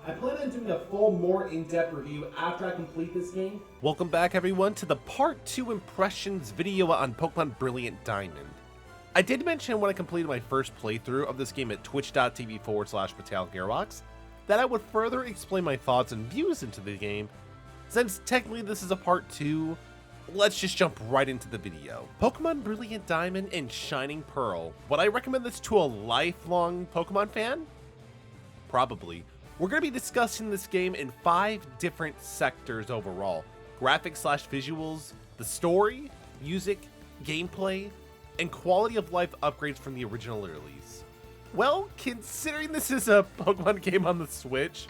I plan on doing a full, more in-depth review after I complete this game. Welcome back everyone to the part 2 impressions video on Pokemon Brilliant Diamond. I did mention when I completed my first playthrough of this game at twitch.tv/Aerox that I would further explain my thoughts and views into the game. Since technically this is a part 2, let's just jump right into the video. Pokemon Brilliant Diamond and Shining Pearl. Would I recommend this to a lifelong Pokemon fan? Probably. We're going to be discussing this game in 5 different sectors overall. Graphics/visuals, the story, music, gameplay, and quality of life upgrades from the original release. Well, considering this is a Pokemon game on the Switch,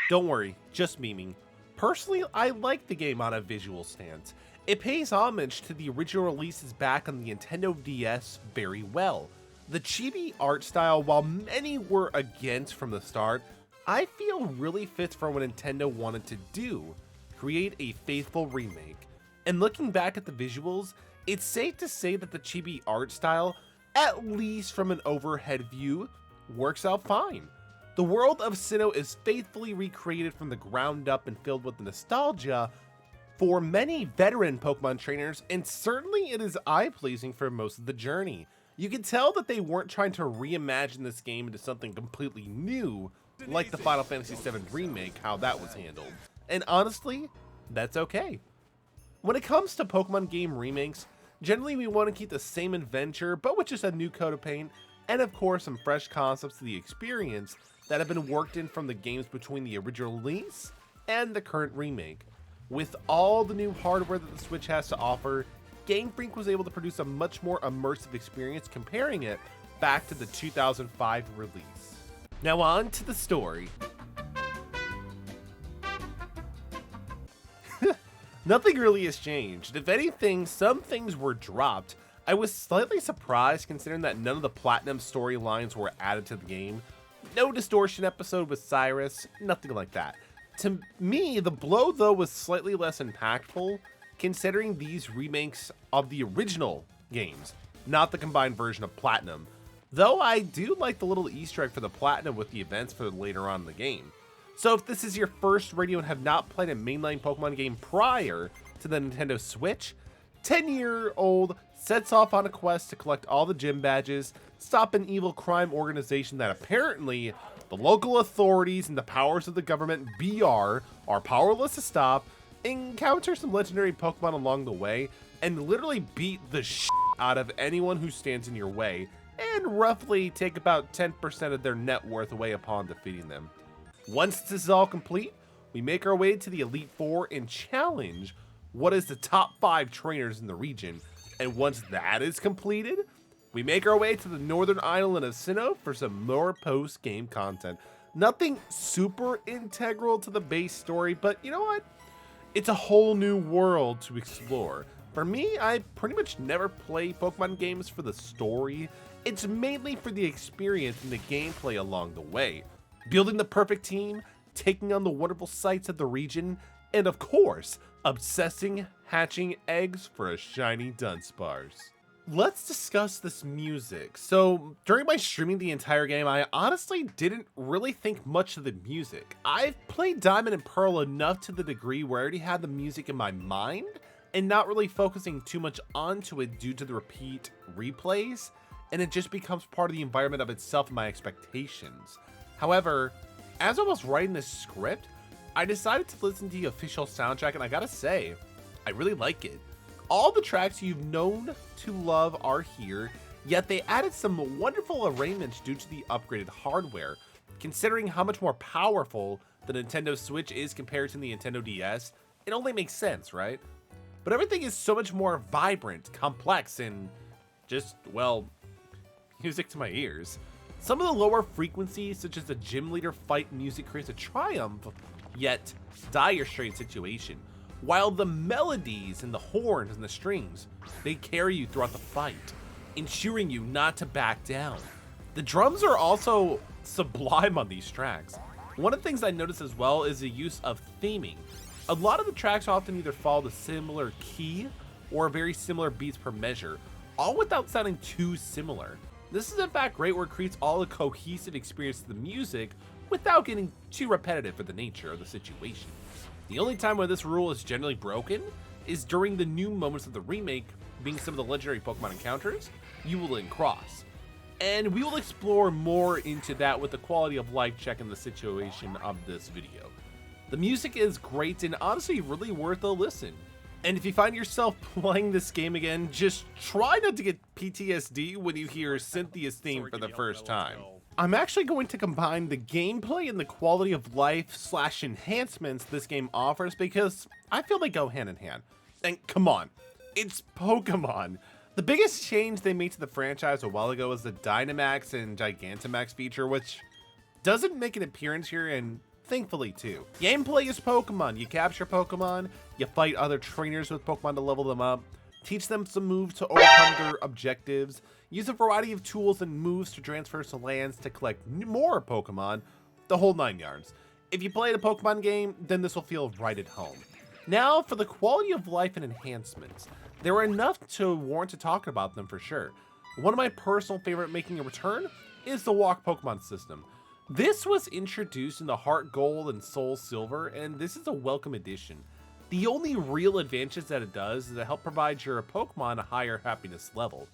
don't worry, just memeing. Personally, I like the game on a visual stance. It pays homage to the original releases back on the Nintendo DS very well. The chibi art style, while many were against from the start, I feel really fits for what Nintendo wanted to do, create a faithful remake. And looking back at the visuals, it's safe to say that the chibi art style, at least from an overhead view, works out fine. The world of Sinnoh is faithfully recreated from the ground up and filled with nostalgia for many veteran Pokemon trainers, and certainly it is eye-pleasing for most of the journey. You can tell that they weren't trying to reimagine this game into something completely new, like the Final Fantasy VII Remake, how that was handled. And honestly, that's okay. When it comes to Pokemon game remakes, generally we want to keep the same adventure, but with just a new coat of paint, and of course some fresh concepts to the experience that have been worked in from the games between the original release and the current remake. With all the new hardware that the Switch has to offer, Game Freak was able to produce a much more immersive experience comparing it back to the 2005 release. Now on to the story. Nothing really has changed. If anything, some things were dropped. I was slightly surprised considering that none of the Platinum storylines were added to the game. No Distortion episode with Cyrus, nothing like that. To me, the blow though was slightly less impactful considering these remakes of the original games, not the combined version of Platinum. Though I do like the little Easter egg for the Platinum with the events for later on in the game. So if this is your first radio and have not played a mainline Pokemon game prior to the Nintendo Switch, 10-year-old sets off on a quest to collect all the gym badges, stop an evil crime organization that apparently the local authorities and the powers of the government BR are powerless to stop, encounter some legendary Pokemon along the way, and literally beat the shit out of anyone who stands in your way, and roughly take about 10% of their net worth away upon defeating them. Once this is all complete, we make our way to the Elite Four and challenge what is the top 5 trainers in the region. And once that is completed, we make our way to the northern island of Sinnoh for some more post-game content. Nothing super integral to the base story, but you know what? It's a whole new world to explore. For me, I pretty much never play Pokemon games for the story. It's mainly for the experience and the gameplay along the way. Building the perfect team, taking on the wonderful sights of the region, and of course, obsessing hatching eggs for a shiny Dunsparce. Let's discuss this music. So, during my streaming the entire game, I honestly didn't really think much of the music. I've played Diamond and Pearl enough to the degree where I already had the music in my mind, and not really focusing too much onto it due to the repeat replays, and it just becomes part of the environment of itself and my expectations. However, as I was writing this script, I decided to listen to the official soundtrack, and I gotta say, I really like it. All the tracks you've known to love are here, yet they added some wonderful arrangements due to the upgraded hardware. Considering how much more powerful the Nintendo Switch is compared to the Nintendo DS, it only makes sense, right? But everything is so much more vibrant, complex, and just, well, music to my ears. Some of the lower frequencies, such as the gym leader fight music, creates a triumph, yet dire strained situation, while the melodies and the horns and the strings, they carry you throughout the fight, ensuring you not to back down. The drums are also sublime on these tracks. One of the things I noticed as well is the use of theming. A lot of the tracks often either follow the similar key or very similar beats per measure, all without sounding too similar. This is in fact great where it creates all a cohesive experience to the music without getting too repetitive for the nature of the situation. The only time when this rule is generally broken is during the new moments of the remake, being some of the legendary Pokemon encounters you will then cross. And we will explore more into that with the quality of life check in the situation of this video. The music is great and honestly really worth a listen. And if you find yourself playing this game again, just try not to get PTSD when you hear Cynthia's theme for the first time. I'm actually going to combine the gameplay and the quality of life / enhancements this game offers because I feel they go hand in hand. And come on, it's Pokemon. The biggest change they made to the franchise a while ago was the Dynamax and Gigantamax feature, which doesn't make an appearance here, and thankfully too. Gameplay is Pokemon. You capture Pokemon, you fight other trainers with Pokemon to level them up, teach them some moves to overcome their objectives, use a variety of tools and moves to transfer to lands to collect more Pokemon, the whole 9 yards. If you play the Pokemon game, then this will feel right at home. Now for the quality of life and enhancements. There are enough to warrant to talk about them for sure. One of my personal favorite making a return is the Walk Pokemon system. This was introduced in the Heart Gold and Soul Silver, and this is a welcome addition. The only real advantage that it does is to help provide your Pokemon a higher happiness level,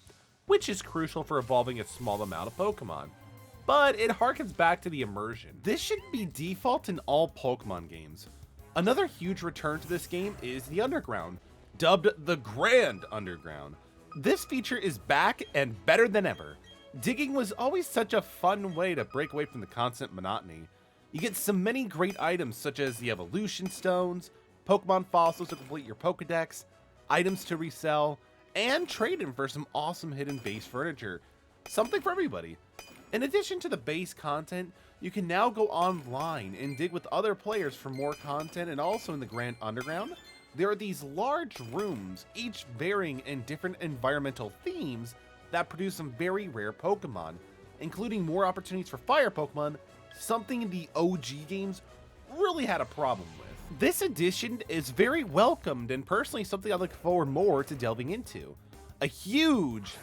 which is crucial for evolving a small amount of Pokemon. But it harkens back to the immersion. This should be default in all Pokemon games. Another huge return to this game is the Underground, dubbed the Grand Underground. This feature is back and better than ever. Digging was always such a fun way to break away from the constant monotony. You get so many great items such as the evolution stones, Pokemon fossils to complete your Pokedex, items to resell, and trade in for some awesome hidden base furniture. Something for everybody. In addition to the base content, you can now go online and dig with other players for more content, and also in the Grand Underground, there are these large rooms, each varying in different environmental themes that produce some very rare Pokemon, including more opportunities for fire Pokemon, something the OG games really had a problem with. This addition is very welcomed and personally something I look forward more to delving into. A huge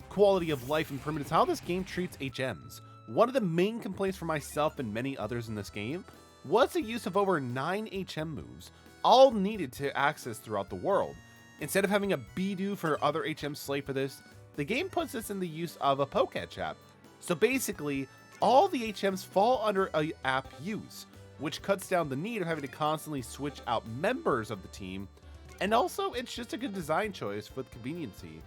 quality of life improvement is how this game treats HMs. One of the main complaints for myself and many others in this game was the use of over 9 HM moves, all needed to access throughout the world. Instead of having a Bidoof for other HM slate for this, the game puts this in the use of a Poketch app. So basically, all the HMs fall under a app use, which cuts down the need of having to constantly switch out members of the team, and also it's just a good design choice for the conveniency.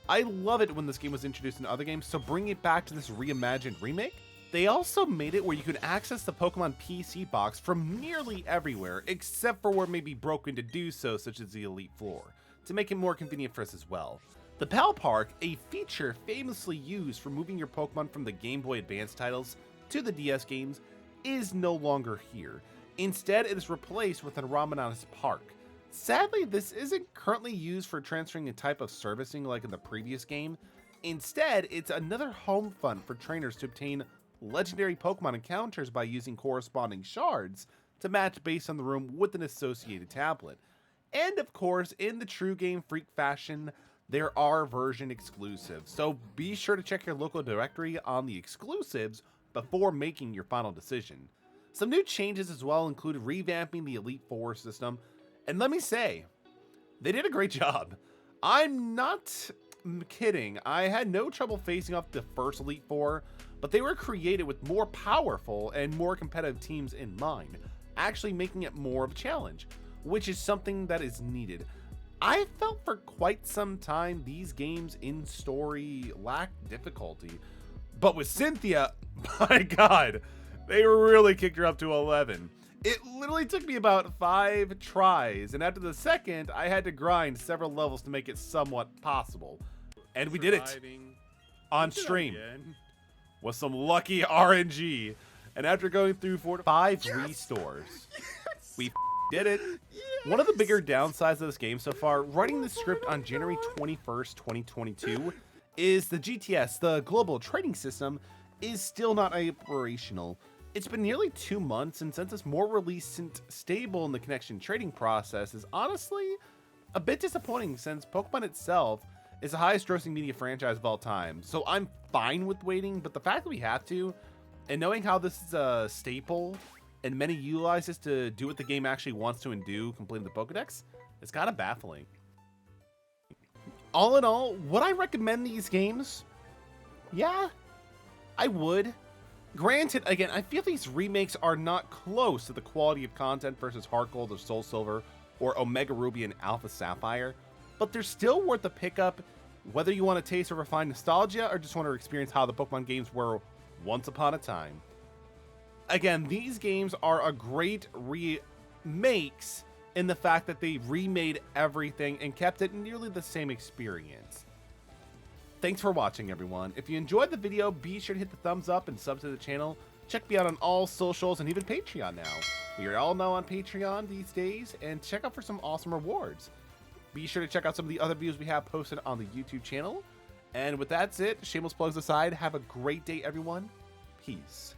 I love it when this game was introduced in other games, so bringing it back to this reimagined remake. They also made it where you can access the Pokemon PC box from nearly everywhere, except for where it may be broken to do so, such as the Elite Floor, to make it more convenient for us as well. The Pal Park, a feature famously used for moving your Pokemon from the Game Boy Advance titles to the DS games, is no longer here. Instead, it is replaced with an Ramanas Park. Sadly, this isn't currently used for transferring a type of servicing like in the previous game. Instead, it's another home fun for trainers to obtain legendary Pokemon encounters by using corresponding shards to match based on the room with an associated tablet. And of course, in the true Game Freak fashion, there are version exclusives, so be sure to check your local directory on the exclusives before making your final decision. Some new changes as well include revamping the Elite Four system, and let me say, they did a great job. I'm not kidding, I had no trouble facing off the first Elite Four, but they were created with more powerful and more competitive teams in mind, actually making it more of a challenge, which is something that is needed. I felt for quite some time these games in story lacked difficulty, but with Cynthia, my god, they really kicked her up to 11. It literally took me about 5 tries, and after the second, I had to grind several levels to make it somewhat possible. And we did it on stream with some lucky RNG. And after going through 4 to 5 restores, we did it. One of the bigger downsides of this game so far, writing the script on January 21st, 2022, is the GTS, the Global Trading System, is still not operational. It's been nearly 2 months, and since it's more released and stable in the connection trading process is honestly a bit disappointing since Pokemon itself is the highest grossing media franchise of all time. So I'm fine with waiting, but the fact that we have to, And knowing how this is a staple and many utilize this to do what the game actually wants to and do, completing the Pokedex, it's kind of baffling. All in all, would I recommend these games? Yeah, I would. Granted, again, I feel these remakes are not close to the quality of content versus Heart Gold or Soul Silver or Omega Ruby and Alpha Sapphire, but they're still worth a pickup, whether you want to taste or refine nostalgia or just want to experience how the Pokemon games were once upon a time. Again, these games are a great remakes in the fact that they remade everything and kept it nearly the same experience. Thanks for watching, everyone. If you enjoyed the video, be sure to hit the thumbs up and sub to the channel. Check me out on all socials and even Patreon now. We are all now on Patreon these days, and check out for some awesome rewards. Be sure to check out some of the other videos we have posted on the YouTube channel. And with that's it, shameless plugs aside, have a great day, everyone. Peace.